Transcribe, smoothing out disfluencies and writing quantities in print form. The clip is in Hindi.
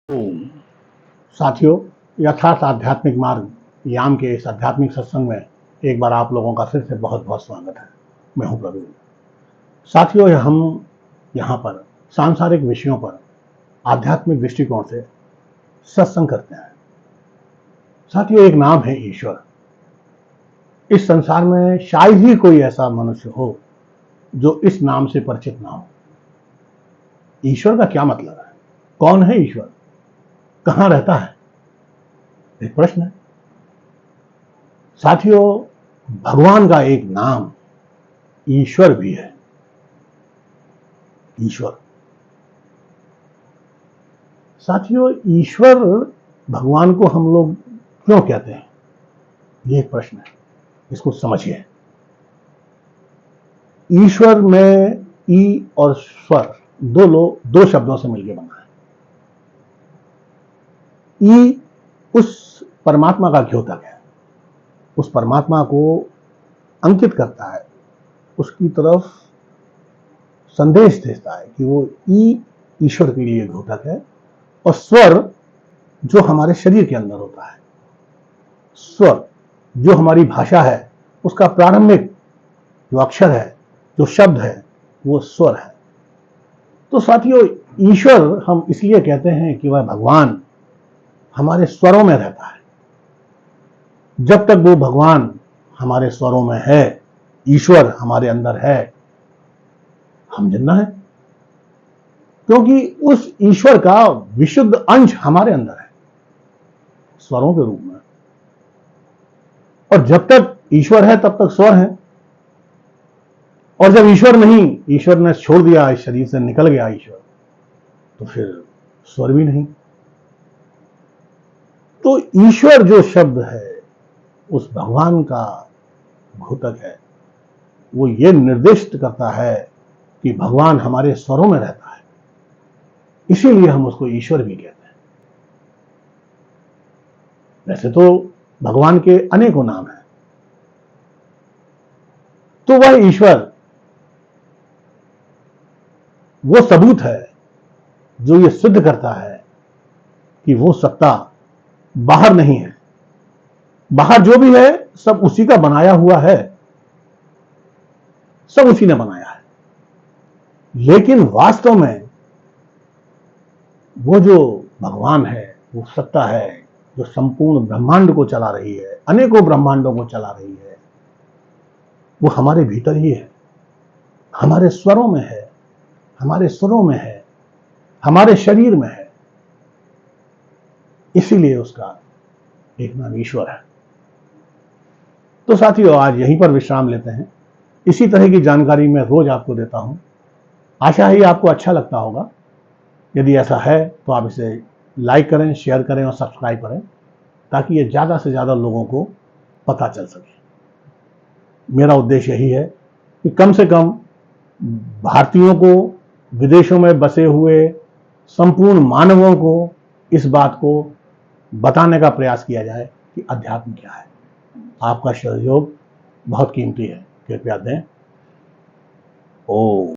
तो साथियों, यथार्थ आध्यात्मिक मार्ग याम के इस आध्यात्मिक सत्संग में एक बार आप लोगों का फिर से बहुत बहुत स्वागत है। मैं हूं प्रवीण। साथियों, हम यहाँ पर सांसारिक विषयों पर आध्यात्मिक दृष्टिकोण से सत्संग करते हैं। साथियों, एक नाम है ईश्वर। इस संसार में शायद ही कोई ऐसा मनुष्य हो जो इस नाम से परिचित ना हो। ईश्वर का क्या मतलब है? कौन है ईश्वर? कहां रहता है? एक प्रश्न है। साथियों, भगवान का एक नाम ईश्वर भी है। ईश्वर। साथियों, ईश्वर भगवान को हम लोग क्यों कहते हैं? ये एक प्रश्न है। इसको समझिए। ईश्वर में ई और स्वर दो शब्दों से मिलकर बना है। ई उस परमात्मा का द्योतक है। उस परमात्मा को अंकित करता है, उसकी तरफ संदेश देता है कि वो ई ईश्वर के लिए द्योतक है। और स्वर जो हमारे शरीर के अंदर होता है, स्वर जो हमारी भाषा है, उसका प्रारंभिक जो अक्षर है, जो शब्द है, वो स्वर है। तो साथियों, ईश्वर हम इसलिए कहते हैं कि वह भगवान हमारे स्वरों में रहता है। जब तक वो भगवान हमारे स्वरों में है, ईश्वर हमारे अंदर है, हम जिंदा हैं। क्योंकि उस ईश्वर का विशुद्ध अंश हमारे अंदर है, स्वरों के रूप में। और जब तक ईश्वर है तब तक स्वर है। और जब ईश्वर नहीं, ईश्वर ने छोड़ दिया, इस शरीर से निकल गया ईश्वर, तो फिर स्वर भी नहीं। तो ईश्वर जो शब्द है उस भगवान का द्योतक है। वो ये निर्दिष्ट करता है कि भगवान हमारे स्वरों में रहता है, इसीलिए हम उसको ईश्वर भी कहते हैं। वैसे तो भगवान के अनेकों नाम हैं, तो वह ईश्वर वो सबूत है जो ये सिद्ध करता है कि वो सत्ता बाहर नहीं है। बाहर जो भी है सब उसी का बनाया हुआ है, सब उसी ने बनाया है। लेकिन वास्तव में वो जो भगवान है, वो सत्ता है जो संपूर्ण ब्रह्मांड को चला रही है, अनेकों ब्रह्मांडों को चला रही है, वो हमारे भीतर ही है, हमारे स्वरों में है, हमारे सुरों में है, हमारे शरीर में है। इसीलिए उसका एक नाम ईश्वर है। तो साथियों, आज यहीं पर विश्राम लेते हैं। इसी तरह की जानकारी मैं रोज आपको देता हूं। आशा है आपको अच्छा लगता होगा। यदि ऐसा है तो आप इसे लाइक करें, शेयर करें और सब्सक्राइब करें, ताकि ये ज़्यादा से ज़्यादा लोगों को पता चल सके। मेरा उद्देश्य यही है कि कम से कम भारतीयों को, विदेशों में बसे हुए संपूर्ण मानवों को इस बात को बताने का प्रयास किया जाए कि अध्यात्म क्या है। आपका सहयोग बहुत कीमती है, कृपया दें। ओम।